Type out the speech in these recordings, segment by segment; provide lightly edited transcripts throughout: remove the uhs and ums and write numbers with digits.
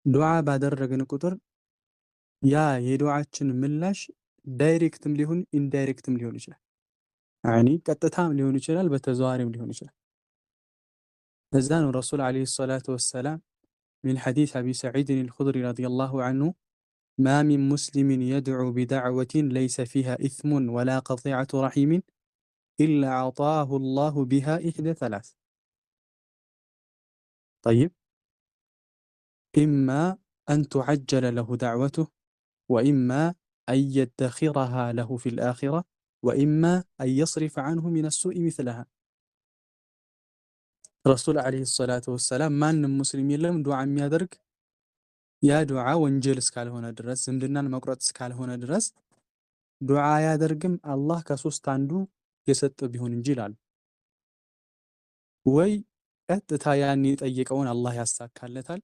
ዱዓ ባደረግን ቁጥር ያ የዱዓችን ምላሽ ዳይሬክትም ሊሆን ኢንዳይሬክትም ሊሆን ይችላል። ያኒ ቀጥታም ሊሆን ይችላል፣ በተዘዋዋሪም ሊሆን ይችላል። ለዛ ነው ረሱል ዓለይሂ ሰላቱ ወሰላም ሚን ሐዲስ አቢ ሰዒድን አልኹድሪ ረዲየላሁ ዐንሁ ማ ሚን ሙስሊሚን የድዑ ቢደዕወትን ለይሰ ፊሃ ኢስሙን ወላ ቀጢዐቱ ረሒሚን ኢላ አዕጣሁ ላሁ ቢሃ ኢሕደ ሰላስ ጠይብ ኢማ አን ቱዐጀለ ለሁ ደዕወቱሁ ወኢማ አን የደኺረሃ ለሁ ፊል አኺራ ወኢማ አን የስሪፈ ዐንሁ ሚነ ሱኢ ሚስለሃ። ረሱል ዓለይሂ ሰላቱ ወሰላም ማንም ሙስሊም የለም ዱዓ የሚያደርግ ያ ዱዓ ወንጀል እስካልሆነ ድረስ ዝምድናን መቁረጥ እስካልሆነ ድረስ ዱዓ አያደርግም አላህ ከሶስት አንዱ የሰጠ ቢሆን እንጂ ይላሉ። ወይ ቀጥታ ያን የጠየቀውን አላህ ያሳካለታል፣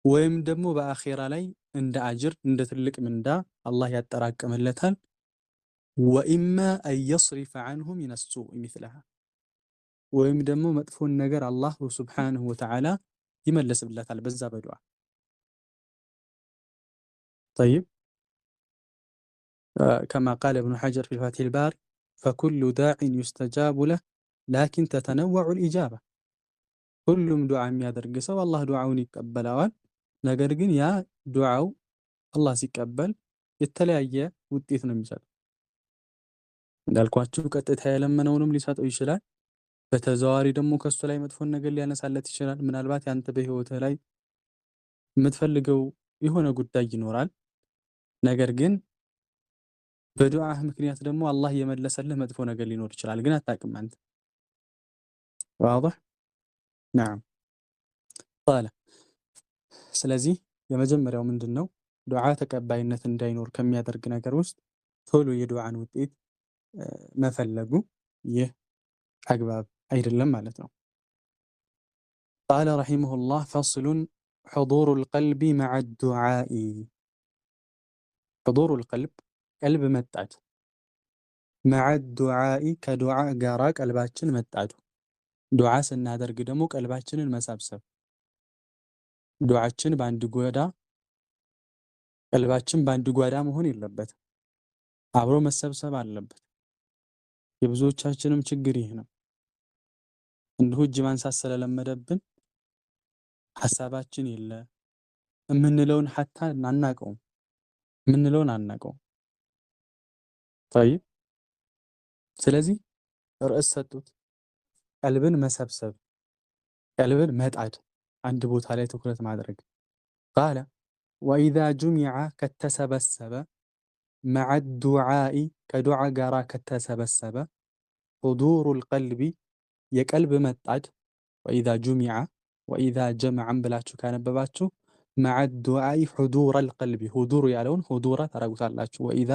ወይም ደግሞ በአኼራ ላይ እንደ አጅር እንደ ትልቅ ምንዳ አላህ ያጠራቅምለታል። ወኢማ አን የስሪፈ ዐንሁ ሚነ ሱኢ ሚስለሃ፣ ወይም ደግሞ መጥፎን ነገር አላህ ሱብሓነሁ ወተዓላ ይመልስለታል በዛ በዱዓ። ጠይብ ከማ ቃለ ኢብኑ ሐጀር ፊ ፈትሒል ባሪ ፈኩሉ ዳዕን ዩስተጃቡ ለህ ላኪን ተተነወዑ ልኢጃባ። ሁሉም ዱዓ የሚያደርግ ሰው አላህ ዱዓውን ይቀበለዋል። ነገር ግን ያ ዱዓው አላህ ሲቀበል የተለያየ ውጤት ነው የሚሰጠው። እንዳልኳችሁ ቀጥታ የለመነውንም ሊሰጠው ይችላል። በተዘዋዋሪ ደግሞ ከሱ ላይ መጥፎን ነገር ሊያነሳለት ይችላል። ምናልባት ያንተ በህይወትህ ላይ የምትፈልገው የሆነ ጉዳይ ይኖራል። ነገር ግን በዱዓህ ምክንያት ደግሞ አላህ የመለሰልህ መጥፎ ነገር ሊኖር ይችላል፣ ግን አታውቅም አንተ። ዋضح نعم ቃለ። ስለዚህ የመጀመሪያው ምንድነው ዱዓ ተቀባይነት እንዳይኖር ከሚያደርግ ነገር ውስጥ ቶሎ የዱዓን ውጤት መፈለጉ፣ ይህ አግባብ አይደለም ማለት ነው። ቃለ ረሒመሁላህ ፈስሉን ሑዱሩል ቀልቢ መዐ ዱዓኢ። ሑዱሩል ቀልብ ቀልብ መጣት፣ መዐ ዱዓኢ ከዱዓ ጋራ ቀልባችን መጣቱ። ዱዓ ስናደርግ ደግሞ ቀልባችንን መሰብሰብ። ዱዓችን በአንድ ጓዳ ቀልባችን በአንድ ጓዳ መሆን የለበትም፣ አብሮ መሰብሰብ አለበት። የብዙዎቻችንም ችግር ይህ ነው። እንዲሁ እጅ ማንሳት ስለለመደብን ሐሳባችን የለ የምንለውን ሐታ አናቀውም፣ የምንለውን አናቀውም። ጠይብ ስለዚህ ርዕስ ሰጡት፣ ቀልብን መሰብሰብ፣ ቀልብን መጣድ፣ አንድ ቦታ ላይ ትኩረት ማድረግ። ቃለ ወኢዛ ጁሚዐ ከተሰበሰበ መዐ ዱዓኢ ከዱዓ ጋራ ከተሰበሰበ ሑዱሩል ቀልቢ የቀልብ መጣድ። ወኢዛ ጁሚዐ ወኢዛ ጀመዐን ብላችሁ ካነበባችሁ መዐ ዱዓኢ ሑዱረል ቀልቢ ሑዱር ያለውን ሑዱረ ታረጉታላችሁ። ወኢዛ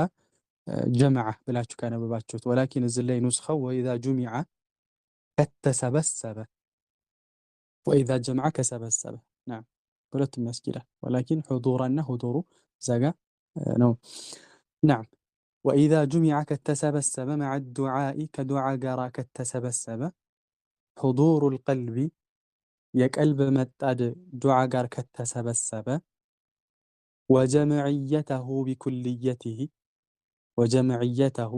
ጀመዐ ብላችሁ ካነበባችሁት ወላኪን እዚህ ላይ ኑስኸው ወኢዛ ጁሚዐ ከተሰበሰበ ወኢዛ ጀመዐ ከሰበሰበ ናም ሁለቱም ያስኬዳል። ወላኪን ሑዱረና ሑዱሩ ዘጋ ነው። ናም ወኢዛ ጁሚዐ ከተሰበሰበ መዐ ዱዓኢ ከዱዓ ጋራ ከተሰበሰበ ሑዱሩል ቀልቢ የቀልብ መጣድ ዱዓ ጋር ከተሰበሰበ ወጀምዕየተሁ ቢኩልየቲሂ ወጀምዕየተሁ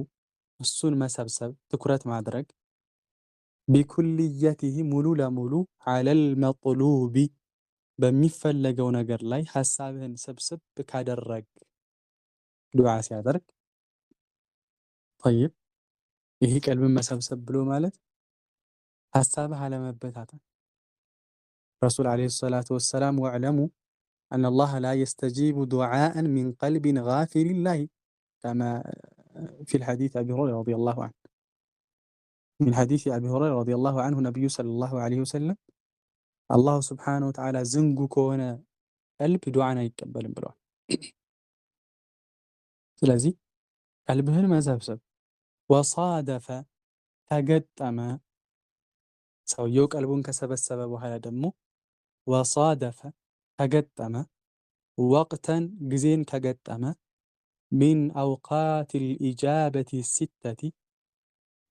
እሱን መሰብሰብ ትኩረት ማድረግ ቢኩልየቲሂ ሙሉ ለሙሉ ዐለል መጥሉቢ በሚፈለገው ነገር ላይ ሐሳብህን ስብስብ ካደረግ ዱዓ ሲያደርግ። ጠይብ ይህ ቀልብን መሰብሰብ ብሎ ማለት ሐሳብህ አለመበታተን። ረሱል ዓለይሂ ሰላቱ ወሰላም ወዕለሙ አነላህ ላ የስተጂቡ ዱዓአን ሚን ቀልቢን ጋፊሊላሂ ከማ ፊል ሐዲስ አቢ ሁረይራ ረዲየላሁ ዐንሁ። ሚን ሐዲስ አቢ ሁረይራ ረዲየላሁ ዐንሁ ነቢዩ ሰለላሁ ዐለይሂ ወሰለም አላሁ ስብሓነሁ ወተዓላ ዝንጉ ከሆነ ቀልብ ዱዓን አይቀበልም ብለዋል። ስለዚህ ቀልብህን መሰብሰብ። ወሳደፈ ተገጠመ፣ ሰውየው ቀልቡን ከሰበሰበ በኋላ ደግሞ ወሳደፈ ተገጠመ፣ ወቅተን ጊዜን ከገጠመ ሚን አውቃቲል ኢጃበቲ ሲተቲ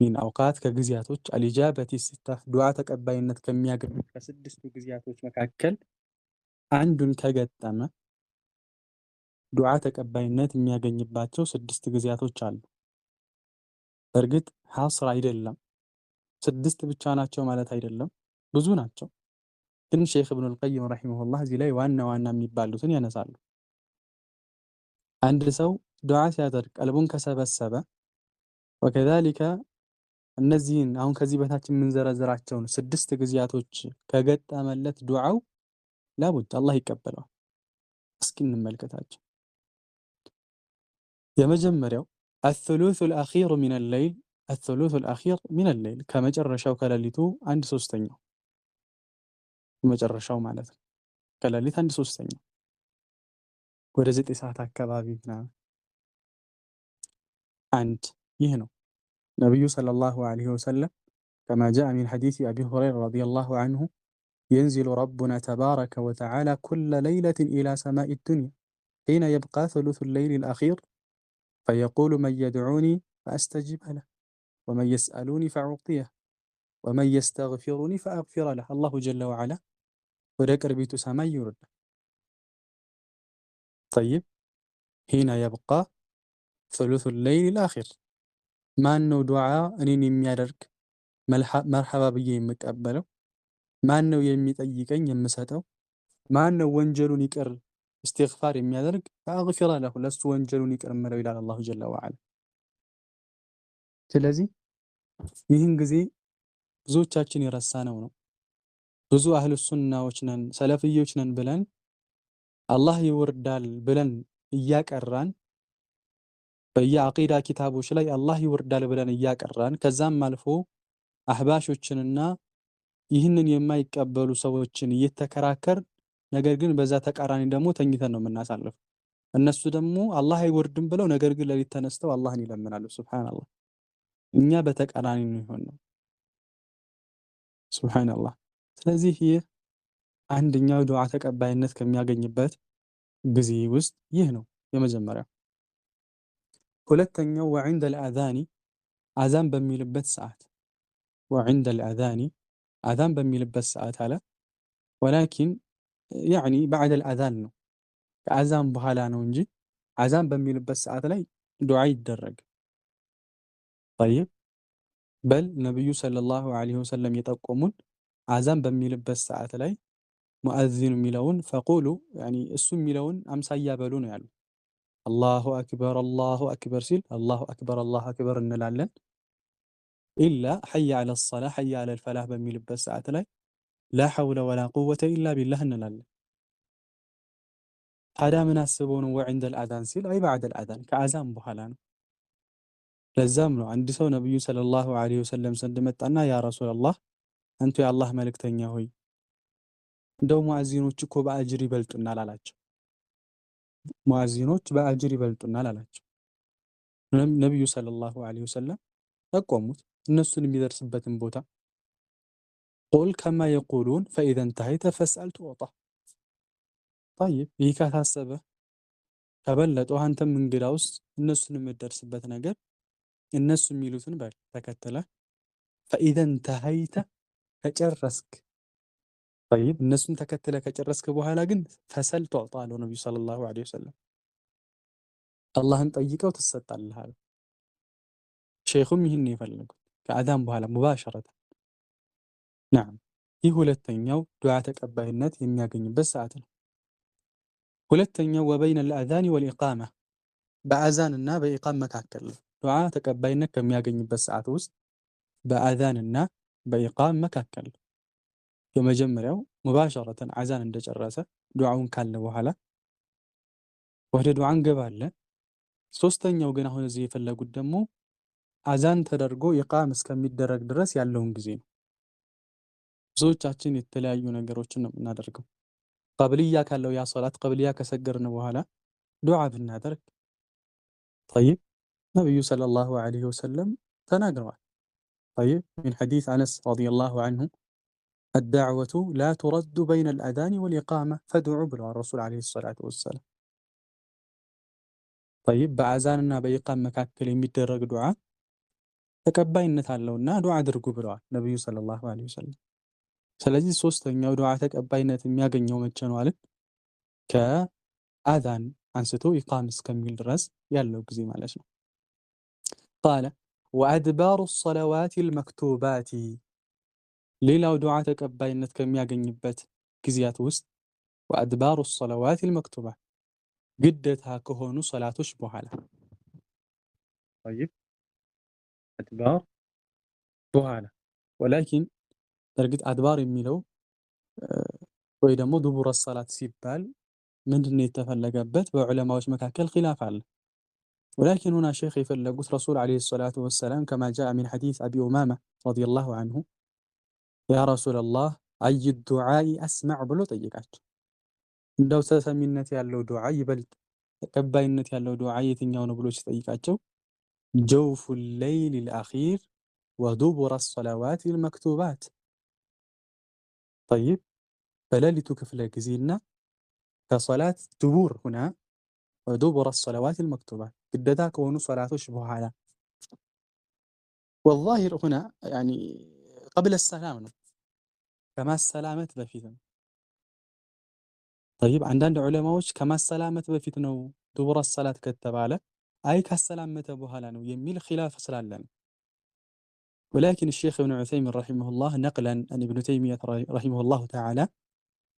ሚን አውቃት ከጊዜያቶች አልኢጃበቲ ሲታ ዱዓ ተቀባይነት ከሚያገኙ ከስድስቱ ጊዜያቶች መካከል አንዱን ከገጠመ ዱዓ ተቀባይነት የሚያገኝባቸው 6 ጊዜያቶች አሉ። በእርግጥ ሐስር አይደለም፣ 6 ብቻ ናቸው ማለት አይደለም፣ ብዙ ናቸው። ግን ሼክ ኢብኑል ቀይም ረሂመሁላህ እዚህ ላይ ዋና ዋና የሚባሉትን ያነሳሉ። አንድ ሰው ዱዓ ሲያደርግ ቀልቡን ከሰበሰበ ወከዛሊከ እነዚህን አሁን ከዚህ በታች የምንዘረዝራቸውን 6 ጊዜያቶች ከገጠመለት ዱዓው ላቡድ አላህ ይቀበለዋል። እስኪ እንመልከታቸው። የመጀመሪያው الثلث الأخير من الليل الثلث الأخير من الليل ከመጨረሻው ከሌሊቱ 1/3 መጨረሻው ማለት ነው። ከሌሊት 1/3 ወደ 9 ሰዓት አካባቢ ምናምን አንድ ይህ ነው። ነብዩ ሰለላሁ ዐለይሂ ወሰለም كما جاء من حديث أبي هريرة رضي الله عنه ينزل ربنا تبارك وتعالى كل ليلة إلى سماء الدنيا حين يبقى ثلث الليل الأخير فيقول من يدعوني فأستجيب له ومن يسألوني فأعطيه ومن يستغفرني فأغفر له الله جل وعلا ወደ ቅርቢቱ ሰማይ ይወርዳል። طيب حين يبقى ثلث الليل الآخر ማን ነው ዱዓ እኔን የሚያደርግ መርሐባ ብዬ የምቀበለው? ማን ነው የሚጠይቀኝ የምሰጠው? ማን ነው ወንጀሉን ይቅር استغفار የሚያደርግ? فأغفر له ለሱ ወንጀሉን ይቅር እምለው ይላል አላሁ ጀለ ወዐላ። ስለዚህ ይህን ጊዜ ብዙዎቻችን የረሳነው ነው። ብዙ አህሉ ሱናዎች ነን ሰለፍዮች ነን ብለን አላህ ይወርዳል ብለን እያቀራን በየአቂዳ ኪታቦች ላይ አላህ ይወርዳል ብለን እያቀራን ከዛም አልፎ አህባሾችንና ይህንን የማይቀበሉ ሰዎችን እየተከራከር ነገር ግን በዛ ተቃራኒ ደግሞ ተኝተን ነው የምናሳልፈው። እነሱ ደግሞ አላህ አይወርድም ብለው ነገር ግን ለሊት ተነስተው አላህን ይለምናሉ። ሱብሃንአላህ። እኛ በተቃራኒ ነው የሆነው። ሱብሃንአላህ። ስለዚህ ይህ አንደኛው ዱዓ ተቀባይነት ከሚያገኝበት ጊዜ ውስጥ ይህ ነው የመጀመሪያው። ሁለተኛው وعند الأذان አዛን በሚልበት ሰዓት وعند الأذان አዛን በሚልበት ሰዓት አለ ولكن يعني بعد الأذان ነው ከአዛን በኋላ ነው እንጂ አዛን በሚልበት ሰዓት ላይ ዱዓ ይደረግ። طيب በል ነብዩ ሰለላሁ ዐለይሂ ወሰለም የጠቆሙን አዛን በሚልበት ሰዓት ላይ ሙአዚኑ የሚለውን ፈቁሉ يعني እሱ የሚለውን አምሳያ በሉ ነው ያሉ። አላሁ አክበር ሲል አላሁ አክበር እንላለን። ኢላ ሐየ ዐለ ሰላህ ሐየ ዐለል ፈላህ በሚልበት ሰዓት ላይ ላ ሐውለ ወላ ቁወተ ኢላ ቢላህ እንላለን። ታዲያ ምን አስበው ነው ወዕንደል አዛን ሲል አይ በዐደል አዛን ከአዛን በኋላ ነው። ለዛም ነው አንድ ሰው ነብዩ ሰለላሁ ዐለይሂ ወሰለም ዘንድ መጣና ያ ረሱላህ አንቱ የአላህ መልእክተኛ ሆይ እንደው ሙአዚኖች እኮ በአጅር ይበልጡናል አላቸው። ሙአዚኖች በአጅር ይበልጡናል አላቸው። ነብዩ ሰለላሁ ዐለይሂ ወሰለም ጠቆሙት እነሱን የሚደርስበትን ቦታ ቁል ከማ የቁሉን ፈኢዘ እንተሀይተ ፈስአል ቱዕጣ። طيب ይህ ካሳሰበ ከበለጠው አንተም እንግዳውስ እነሱን የምትደርስበት ነገር እነሱ የሚሉትን በል ተከተለ ፈኢዘ እንተሀይተ ከጨረስክ طيب እነሱን ተከተለ ከጨረስክ በኋላ ግን ፈሰል ቱዕጣ አለው ነብዩ ሰለላሁ ዐለይሂ ወሰለም። አላህን ጠይቀው ትሰጣለህ አለ። ሼኹም ይህን የፈለጉት ከአዛን በኋላ ሙባሸረተን نعم ይህ ሁለተኛው ዱዓ ተቀባይነት የሚያገኝበት ሰዓት ነው። ሁለተኛው ወበይነ الأذان والإقامة በአዛንና በኢቃም መካከል ዱዓ ተቀባይነት ከሚያገኝበት ሰዓት ውስጥ በአዛንና በኢቃም መካከል የመጀመሪያው ሙባሸረተን አዛን እንደጨረሰ ዱዓውን ካለ በኋላ ወደ ዱዓ እንገባለን። ሶስተኛው ግን አሁን እዚህ የፈለጉት ደግሞ አዛን ተደርጎ ኢቃም እስከሚደረግ ድረስ ያለውን ጊዜ ነው። ብዙዎቻችን የተለያዩ ነገሮችን ነው የምናደርገው። ቀብልያ ካለው ያ ሶላት ቀብልያ ከሰገርን በኋላ ዱዓ ብናደርግ طيب ነብዩ ሰለላሁ ዐለይሂ ወሰለም ተናግረዋል። طيب من حديث أنس رضي الله عنه الدعوة لا ترد بين الأذان والإقامة فادعوا ብለዋል ረሱል ዐለይሂ ሰላቱ ወሰላም። طيب በአዛንና በኢቃም መካከል የሚደረግ ዱዓ ተቀባይነት አለውና ዱዓ አድርጉ ብለዋል ነብዩ ሰለላሁ ዐለይሂ ወሰለም። ስለዚህ ሶስተኛው ዱዓ ተቀባይነት የሚያገኘው መቼ ነው አለ? ከአዛን አንስቶ ኢቃም እስከሚል ድረስ ያለው ጊዜ ማለት ነው። ቃለ ወአድባሩ ሰለዋት ልመክቱባት ሌላው ዱዓ ተቀባይነት ከሚያገኝበት ጊዜያት ውስጥ ወአድባሩ ሰለዋት ልመክቱባት ግደታ ከሆኑ ሰላቶች በኋላ طيب አድባር በኋላ ወላኪን በእርግጥ አድባር የሚለው ወይ ደግሞ ዱቡረ ሰላት ሲባል ምንድነው የተፈለገበት? በዑለማዎች መካከል ኺላፍ አለ። ولكن هنا شيخ يفلقوت رسول عليه الصلاة والسلام كما جاء من حديث أبي أمامة رضي الله عنه يا رسول الله أي الدعاء أسمع بلو طيقات እንደው ተሰሚነት ያለው ዱዓ ይበልጥ ተቀባይነት ያለው ዱዓ የትኛው ነው ብሎ ሲጠይቃቸው ጀውፉ الليل الأخير ودبر الصلوات المكتوبات طيب በሌሊቱ ክፍለ ጊዜና ከሶላት ድቡር ሁና ودبر الصلوات المكتوبات ግዴታ ከሆኑ ሶላቶች በኋላ والظاهر هنا يعني قبل السلام ነው ከማሰላመት በፊት ነው። طيب አንዳንድ ዑለማዎች ከማሰላመት በፊት ነው ድቡር الصلاة ከተባለ አይ ካሰላመተ በኋላ ነው የሚል ኺላፍ ስላለ ነው። ولكن الشيخ ابن عثيمين رحمه الله نقلا عن ابن تيمية رحمه الله تعالى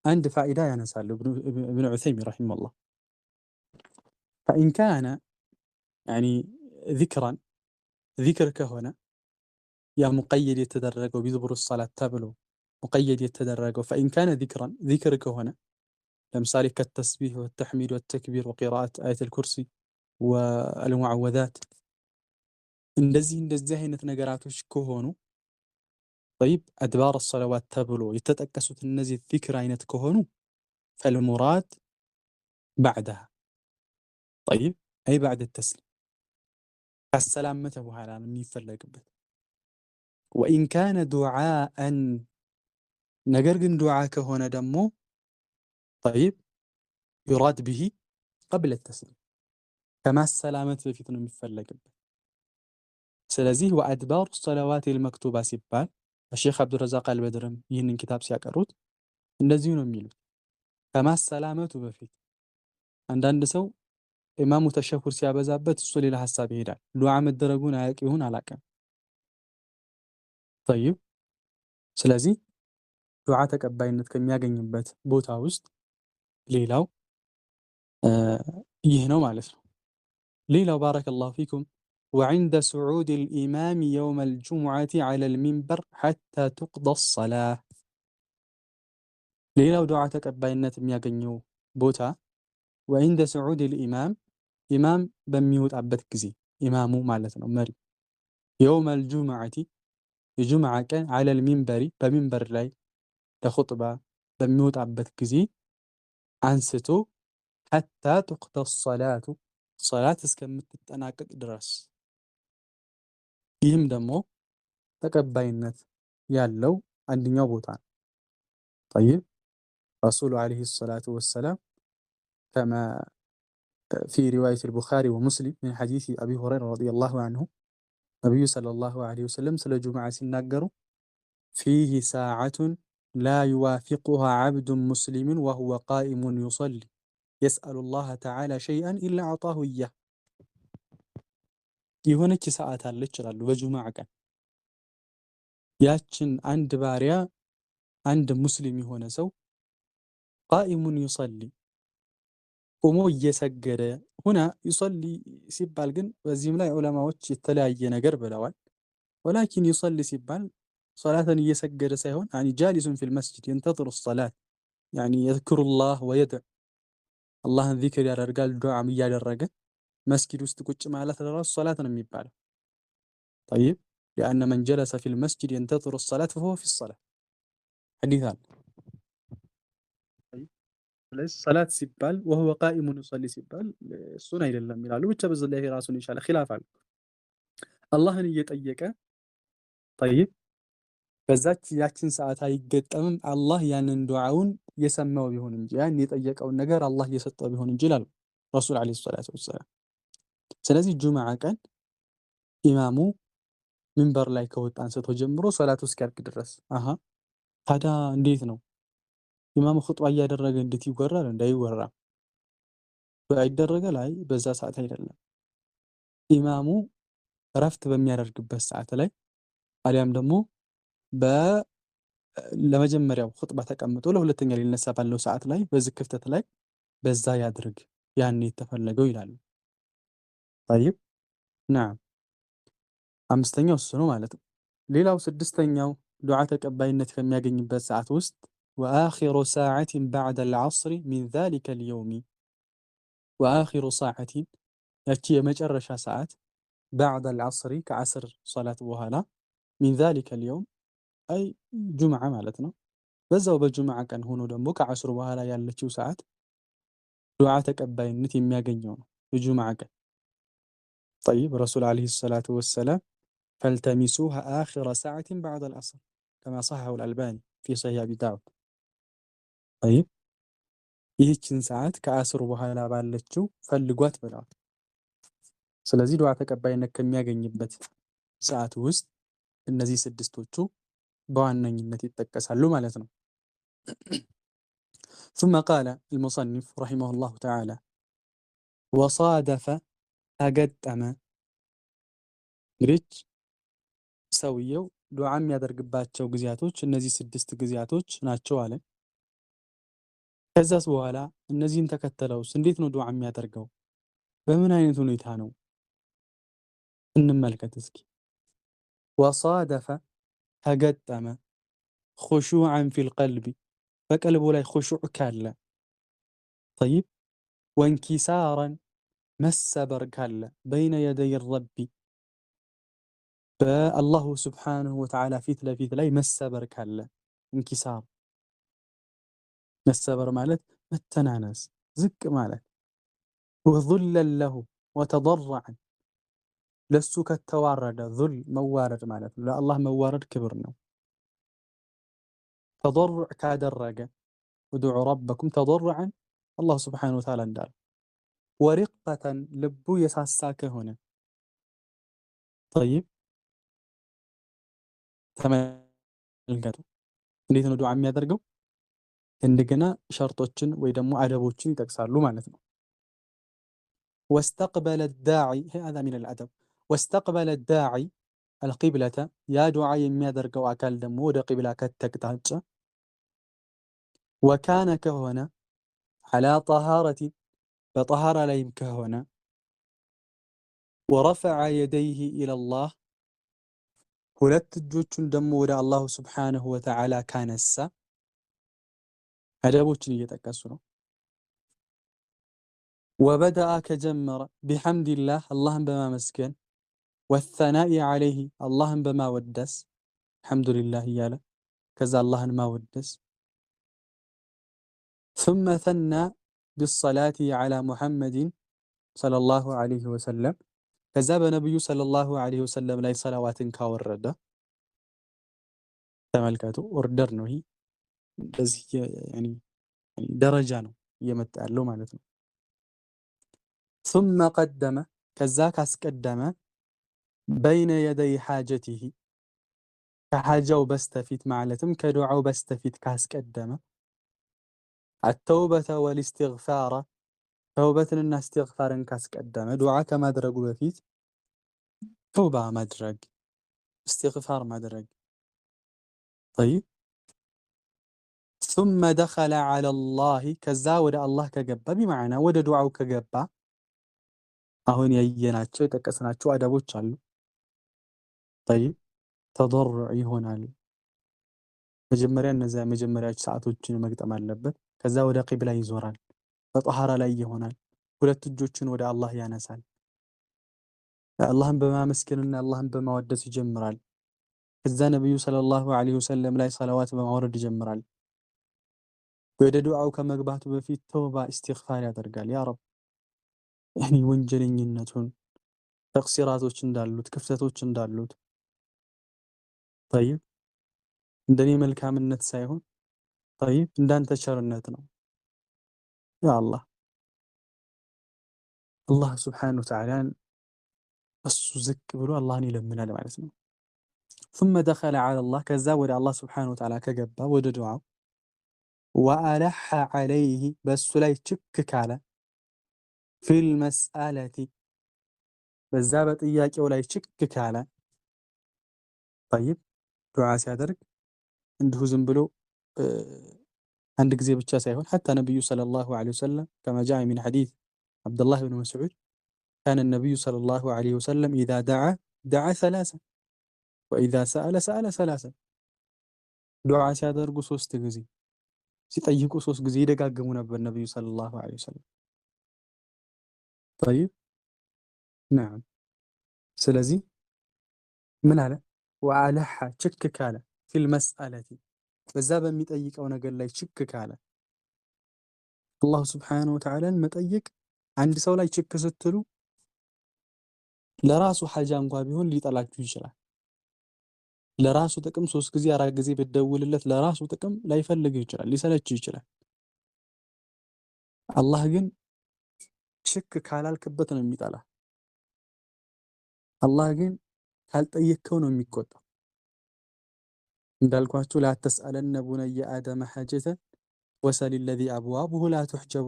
عند فائدة ينسال ابن عثيمين رحمه الله فإن كان يعني ذكرا ذكر كهنا يا مقيد يتدرج وبيذبر الصلاة تبلو مقيد يتدرج فإن كان ذكرا ذكر كهنا لمثال كالتسبيح والتحميد والتكبير وقراءة آية الكرسي والمعوذات እንደዚህ አይነት ነገራቶች ከሆኑ طيب أدبار الصلوات تبلو يتتأكسوا እነዚህ ذكر አይነት ከሆኑ فالمراد بعدها طيب أي بعد التسليم ከሰላመተ በኋላ ነው የሚፈለግበት وإن كان دعاء ነገር ግን ዱዓ ከሆነ ደግሞ طيب يراد به قبل التسليم ከማሰላመት በፊት ነው የሚፈለግበት። ስለዚህ وأدبار الصلوات المكتوبة ሲባል الشيخ عبد الرزاق البدرም ይህንን ኪታብ ሲያቀርቡት እንደዚህ ነው የሚሉት ከማሰላመቱ በፊት። አንዳንድ ሰው ኢማሙ ተሸሁር ሲያበዛበት እሱ ሌላ ሐሳብ ይሄዳል። ዱዓ መደረጉን አያውቅ ይሁን አላውቅም። طيب ስለዚህ ዱዓ ተቀባይነት ከሚያገኝበት ቦታ ውስጥ ሌላው ይህ ነው ማለት ነው። ሌላው ባረከላሁ ፊኩም وعند صعود الإمام يوم الجمعة على المنبر حتى تقضى الصلاة ሌላው ዱዓ ተቀባይነት የሚያገኘው ቦታ وعند صعود الإمام ኢማም በሚወጣበት ጊዜ ኢማሙ ማለት ነው መሪ يوم الجمعة የጁምዓ ቀን على المنبر በሚንበር ላይ ለኹጥባ በሚወጣበት ጊዜ አንስቶ حتى تقضى الصلاة صلاة እስከምትጠናቀቅ ድረስ ይህም ደግሞ ተቀባይነት ያለው አንደኛው ቦታ ነው። طيب رسول عليه الصلاة والسلام كما في رواية البخاري ومسلم من حديث أبي هريرة رضي الله عنه النبي صلى الله عليه وسلم سل جمعة سنقروا فيه ساعة لا يوافقها عبد مسلم وهو قائم يصلي يسأل الله تعالى شيئا إلا أعطاه إياه የሆነች ሰዓት አለች ይላሉ በጁማዓ ቀን ያችን አንድ ባሪያ አንድ ሙስሊም የሆነ ሰው ቃኢሙን ይصلي ቆሞ እየሰገደ ሁና ይصلي ሲባል ግን በዚህም ላይ ዑለማዎች የተለያየ ነገር ብለዋል ولكن يصلي ሲባል ሶላትን እየሰገደ ሳይሆን يعني جالس في المسجد ينتظر الصلاة يعني يذكر الله ويدعو አላህን ዚክር ያደርጋል ዱዓም እያደረገ መስጊድ ውስጥ ቁጭ ማለት ለራሱ ሶላት ነው የሚባለው طيب لأن من جلس في المسجد ينتظر الصلاة فهو في الصلاة حديث አለ ስለዚህ ሶላት ሲባል وهو قائم يصلي ሲባል እሱን አይደለም ይላሉ ብቻ በዚህ ላይ ራሱን ይሻለ ኺላፍ አለ አላህን እየጠየቀ طيب በዛች ያችን ሰዓት አይገጠምም አላህ ያንን ዱዓውን የሰማው ቢሆን እንጂ ያን የጠየቀውን ነገር አላህ የሰጠው ቢሆን እንጂ ይላሉ ረሱል አለይሂ ሰላቱ ወሰለም። ስለዚህ ጁምዓ ቀን ኢማሙ ሚንበር ላይ ከወጣ አንስቶ ጀምሮ ሶላቱ እስኪያልቅ ድረስ ታዲያ እንዴት ነው ኢማሙ ኹጥባ እያደረገ እንዴት ይወራል? እንዳይወራ ዱዓ ይደረጋል? አይ በዛ ሰዓት አይደለም። ኢማሙ እረፍት በሚያደርግበት ሰዓት ላይ አሊያም ደግሞ ለመጀመሪያው ኹጥባ ተቀምጦ ለሁለተኛ ሊነሳ ባለው ሰዓት ላይ በዚህ ክፍተት ላይ በዛ ያድርግ ያኔ የተፈለገው ይላሉ። ጠይብ ናም አምስተኛው እሱ ነው ማለት ነው። ሌላው ስድስተኛው ዱዓ ተቀባይነት ከሚያገኝበት ሰዓት ውስጥ ወአኺሩ ሰዓቲን በዕደል ዐስሪ ሚን ዛሊከል የውሚ ወአኺሩ ሰዓቲን ያቺ የመጨረሻ ሰዓት በዕደል ዐስሪ ከዐስር ሶላት በኋላ ሚን ዛሊከል የውም አይ ጁምዓ ማለት ነው። በዛው በጁምዓ ቀን ሆኖ ደግሞ ከዐስሩ በኋላ ያለችው ሰዓት ዱዓ ተቀባይነት የሚያገኘው ነው የጁምዓ ቀን። ጠይብ ረሱል ዓለይሂ ሰላቱ ወሰላም ፈልተሚሱሃ አኺረ ሰዓቲን በዕደል ዐስር ከማ ሰሐሐሁል አልባኒ ፊ ሰሒሕ አቢ ዳውድ። ጠይብ ይህችን ሰዓት ከዐስሩ በኋላ ባለችው ፈልጓት ብለዋል። ስለዚህ ዱዓ ተቀባይነት ከሚያገኝበት ሰዓት ውስጥ እነዚህ ስድስቶቹ በዋነኝነት ይጠቀሳሉ ማለት ነው። ثم قال المصنف رحمه الله تعالى وصادف አገጠመ እንግዲህ ሰውየው ዱዓ የሚያደርግባቸው ጊዜያቶች እነዚህ ስድስት ጊዜያቶች ናቸው አለ። ከዛስ በኋላ እነዚህን ተከተለውስ እንዴት ነው ዱዓ የሚያደርገው? በምን አይነት ሁኔታ ነው? እንመልከት እስኪ። ወሳደፈ ተገጠመ ኹሹዐን ፊል ቀልቢ በቀልቡ ላይ ኹሹዕ ካለ፣ ጠይብ ወንኪሳረን መሰበር ካለ፣ በይነ የደይ ረቢ በአላሁ ስብሓነሁ ወተዓላ ፊት ለፊት ላይ መሰበር ካለ፣ እንኪሳር መሰበር ማለት መተናነስ ዝቅ ማለት፣ ወዙለን ለሁ ወተضرعን ለሱ ከተዋረደ ዙል መዋረድ ማለት ነው። ለአላህ መዋረድ ክብር ነው። ተضرع ካደረገ ውድዑ ረበኩም ተضرعን አላሁ ስብሓነሁ ወተዓላ እንዳለ፣ ወሪቀተን ልቡ የሳሳ ከሆነ ጠይብ ተመልከቱ እንዴት ነው ዱዓ የሚያደርገው? እንደገና ሸርጦችን ወይ ደግሞ አደቦችን ይጠቅሳሉ ማለት ነው። ወስተቅበለ ዳዒ ሀዛ ሚነል አደብ ወስተቅበለ ዳዒ አልቂብለተ ያ ዱዓ የሚያደርገው አካል ደግሞ ወደ ቂብላ ከተቅጣጨ፣ ወካነ ከሆነ ዐላ ጠሃረቲ በጠሃራ ላይም ከሆነ፣ ወረፈዐ የደይህ ኢለላህ ሁለት እጆቹን ደግሞ ወደ አላሁ ስብሓነሁ ወተዓላ ካነሳ፣ አደቦችን እየጠቀሱ ነው። ወበደአ ከጀመረ ቢሐምዲላህ አላህን በማመስገን፣ ወሰናኢ ዐለይህ አላህን በማወደስ አልሐምዱሊላህ እያለ ከዛ አላህን ማወደስ፣ ثم ثنى بالصلاة على محمد صلى الله عليه وسلم ከዛ በነብዩ ሰለላሁ ዐለይሂ ወሰለም ላይ ሰላዋትን ካወረደ፣ ተመልከቱ ኦርደር ነው ይሄ በዚህ ደረጃ ነው እየመጣ ያለው ማለት ነው። ثم ቀደመ ከዛ ካስቀደመ፣ በይነ የደይ ሓጀቲሂ ከሓጃው በስተፊት ማለትም ከዱዓው በስተፊት ካስቀደመ፣ አተውበተ ወልእስትግፋረ ተውበትንና እስትግፋርን ካስቀደመ፣ ዱዓ ከማድረጉ በፊት ተውባ ማድረግ እስትግፋር ማድረግ። ጠይብ ثم دخل على الله ከዛ ወደ አላህ ከገባ ቢማዕና ወደ ዱዓው ከገባ፣ አሁን ያየናቸው የጠቀስናቸው አደቦች አሉ። ጠይብ ተضرع ይሆናል። መጀመሪያ እነዚያ መጀመሪያዎች ሰዓቶችን መግጠም አለበት። ከዛ ወደ ቂብላ ይዞራል። በጠሃራ ላይ ይሆናል። ሁለት እጆችን ወደ አላህ ያነሳል። አላህን በማመስገንና አላህን በማወደስ ይጀምራል። ከዛ ነብዩ ሰለላሁ ዐለይሂ ወሰለም ላይ ሰላዋት በማውረድ ይጀምራል። ወደ ዱዓው ከመግባቱ በፊት ተውባ ኢስቲግፋር ያደርጋል። ያ ረብ ወንጀለኝነቱን ተቅሲራቶች እንዳሉት ክፍተቶች እንዳሉት፣ ጠይብ እንደኔ መልካምነት ሳይሆን ጠይብ እንዳንተ ቸርነት ነው ያ አላህ። አላህ ስብሓነሁ ወተዓላን እሱ ዝቅ ብሎ አላህን ይለምናል ማለት ነው። ثم دخل على الله ከዛ ወደ አላህ ስብሓነሁ ወተዓላ ከገባ ወደ ዱዓው፣ ወአለሐ ዐለይህ በእሱ ላይ ችክ ካለ፣ ፊል መስአለቲ በዛ በጥያቄው ላይ ችክ ካለ ጠይብ ዱዓ ሲያደርግ እንዲሁ ዝም ብሎ አንድ ጊዜ ብቻ ሳይሆን ሐታ ነብዩ ሰለላሁ ዐለይሂ ወሰለም كما جاء من حديث عبد الله بن مسعود كان النبي صلى الله عليه وسلم إذا دعا ثلاثة وإذا سأل ثلاثة ዱዓ ሲያደርጉ ሶስት ጊዜ ሲጠይቁ ሶስት ጊዜ ይደጋግሙ ነበር ነብዩ ሰለላሁ ዐለይሂ ወሰለም طيب نعم ስለዚህ ምን አለ ወአለሐ ችክ ካለ ፊል መስአለቲ በዛ በሚጠይቀው ነገር ላይ ችክ ካለ አላህ Subhanahu Wa Ta'ala መጠየቅ አንድ ሰው ላይ ችክ ስትሉ ለራሱ ሐጃ እንኳን ቢሆን ሊጠላችሁ ይችላል ለራሱ ጥቅም 3 ጊዜ 4 ጊዜ በደውልለት ለራሱ ጥቅም ላይፈልግ ይችላል ሊሰለች ይችላል አላህ ግን ችክ ካላልክበት ነው የሚጠላ አላህ ግን ካልጠየከው ነው የሚቆጣው እንዳልኳችሁ لا تسألن بني آدم حاجة وسل الذي أبوابه لا تحجب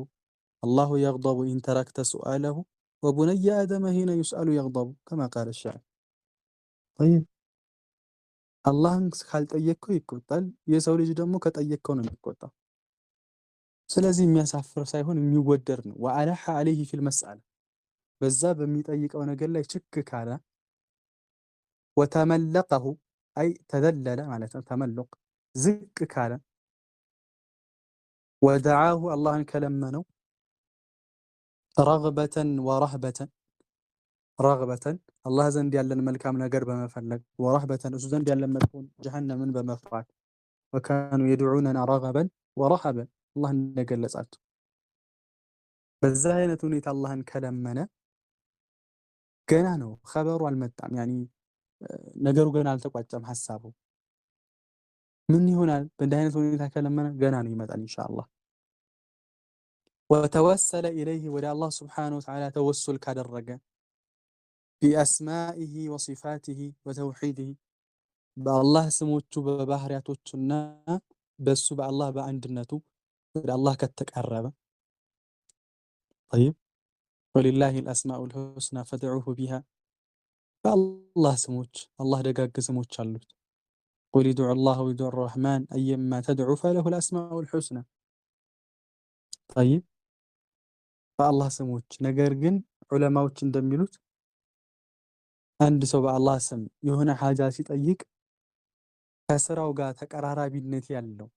الله يغضب إن تركت سؤاله وبني آدم حين يسأل يغضب كما قال الشاعر طيب አላህን ካልጠየቅከው ይቆጣል የሰው ልጅ ደግሞ ከጠየቅከው ነው የሚቆጣው ስለዚህ የሚያሳፍር ሳይሆን የሚወደድ ነው ወአለሐ عليه في المسألة በዛ በሚጠይቀው ነገር ላይ ችክ ካለ وتملقه أي تذلل معناته تملق زك ካለ ودعاه الله كلمنه رغبة ورهبة رغبة الله زند ያለን መልካም ነገር በመፈለግ ورهبة እሱ ዘንድ ያለን መልካም ጀሃነምን በመፍራት وكانوا يدعوننا رغبا ورهبا الله እንደገለጻቸው በዛ አይነት ሁኔታ አላህን ከለመነ ገና ነው خبሩ አልመጣም يعني ነገሩ ገና አልተቋጨም ሐሳቡ ምን ይሆናል በእንዲህ አይነት ሁኔታ ከለመነ ገና ነው ይመጣል ኢንሻአላህ وتوسل إليه ወደ አላህ Subhanahu Wa Ta'ala ተወሱል ካደረገ بأسمائه وصفاته وتوحيده بالله ስሞቹ በባህሪያቶቹና በሱ በአላህ በአንድነቱ ወደ አላህ ከተቀረበ طيب ولله الأسماء الحسنى فادعوه بها بالله ስሞች አላህ ደጋግ ስሞች አሉት قل ادعوا الله وادعوا الرحمن أيما تدعو فله الأسماء الحسنى طيب بالله ስሞች ነገር ግን ዑለማዎች እንደሚሉት አንድ ሰው በአላህ ስም የሆነ ሐጃ ሲጠይቅ ከስራው ጋር ተቀራራቢነት ያለው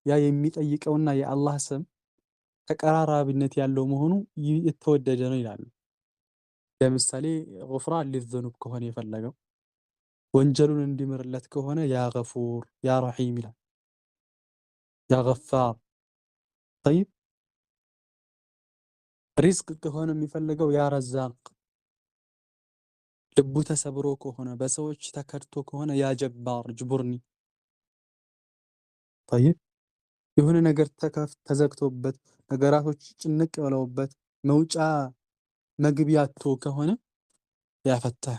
ያ የሚጠይቀውና የአላህ ስም ተቀራራቢነት ያለው መሆኑ የተወደደ ነው ይላሉ ለምሳሌ غفران للذنوب ከሆነ የፈለገው ወንጀሉን እንዲምርለት ከሆነ ያ ገፉር ያ ረሂም ይላል ያ ገፋር طيب ሪዝቅ ከሆነ የሚፈልገው ያ ረዛቅ ልቡ ተሰብሮ ከሆነ በሰዎች ተከድቶ ከሆነ ያ ጀባር ጅቡርኒ طيب የሆነ ነገር ተዘግቶበት ነገራቶች ጭንቅ ብለውበት መውጫ መግቢያቶ ከሆነ ያ ፈታህ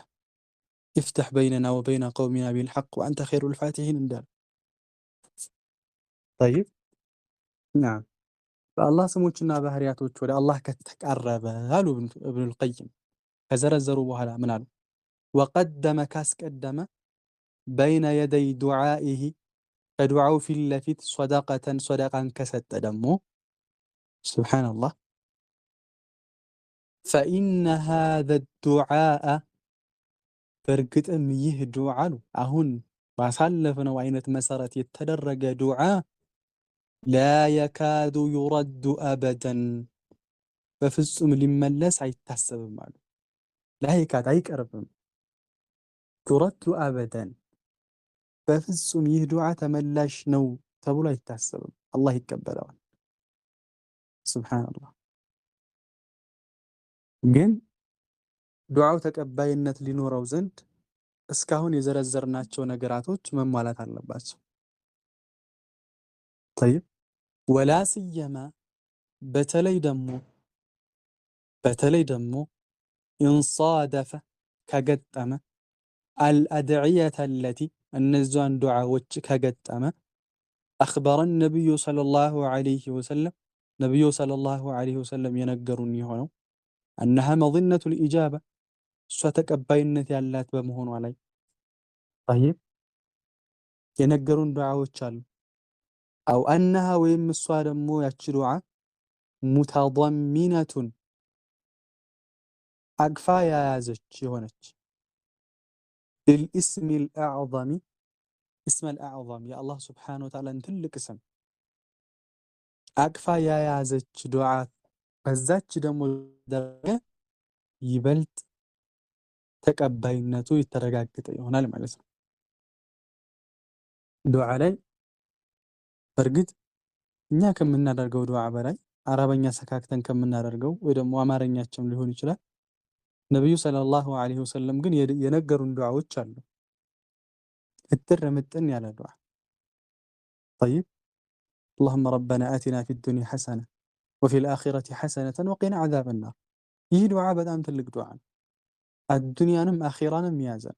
افتح بيننا وبين قومنا بالحق وانت خير الفاتحين እንዳል طيب نعم በአላህ ስሞችና ባህሪያቶች ወደ አላህ ከተቀረበ አሉ ኢብኑ القيم ከዘረዘሩ በኋላ ምን አሉ وقدم كاسقدم بين يدي دعائه فدعاء في اللفت صدقا كسط دمو سبحان الله فإن هذا الدعاء برقتم يه دعاء አሁን ባሳለፍነው አይነት መሰረት የተደረገ ዱዓ لا يكاد يرد أبدا በፍጹም ሊመለስ አይታሰብም አሉ لا يكاد አይቀርብም يرد أبدا በፍጹም ይህ ዱዓ ተመላሽ ነው ተብሎ አይታሰብም አላህ ይቀበለዋል ሱብሃንአላህ ግን ዱዓው ተቀባይነት ሊኖረው ዘንድ እስካሁን የዘረዘርናቸው ነገራቶች መሟላት አለባቸው طيب ولا سيما በተለይ ደግሞ انصادف ከገጠመ الأدعية التي النزوان دعاوች ከገጠመ أخبر النبي صلى الله عليه وسلم ነብዩ ሰለላሁ ዐለይሂ ወሰለም የነገሩን የሆነው አነሃ መظነቱል ኢጃባ እሷ ተቀባይነት ያላት በመሆኗ ላይ ጠይብ የነገሩን ዱዓዎች አሉ። አው አነሃ ወይም እሷ ደግሞ ያቺ ዱዓ ሙተضሚነቱን አቅፋ የያዘች የሆነች ልልእስሚል አዕظሚ እስመል አዕظም የአላህ ስብሓነሁ ወተዓላን ትልቅ ስም አቅፋ የያዘች ዱዓ በዛች ደግሞ ደረጃ ይበልጥ ተቀባይነቱ የተረጋገጠ ይሆናል ማለት ነው። ዱዓ ላይ በእርግጥ እኛ ከምናደርገው ዱዓ በላይ አረበኛ ሰካክተን ከምናደርገው ወይ ደግሞ አማርኛችም ሊሆን ይችላል። ነብዩ ሰለላሁ ዐለይሂ ወሰለም ግን የነገሩን ዱዓዎች አሉ። እጥር ምጥን ያለ ዱዓ طيب اللهم ربنا آتنا في الدنيا حسنة وفي الآخرة حسنة وقنا عذاب النار ይህ ዱዓ በጣም ትልቅ ዱዓ ነው። አዱንያንም አኺራንም ያዘን።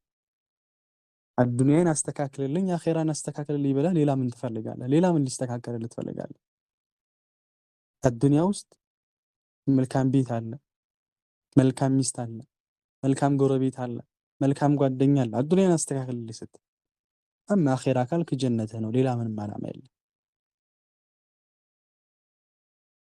አዱንያን አስተካክልልኝ አኺራን አስተካክልልኝ ብለህ ሌላ ምን ትፈልጋለህ? ሌላ ምን ሊስተካከልልህ ትፈልጋለህ? አዱንያ ውስጥ መልካም ቤት አለ፣ መልካም ሚስት አለ፣ መልካም ጎረቤት አለ፣ መልካም ጓደኛ አለ። አዱንያን አስተካክልልኝ ስትል አማ አኺራ ካልክ ጀነትህ ነው። ሌላ ምንም ዓላማ የለም።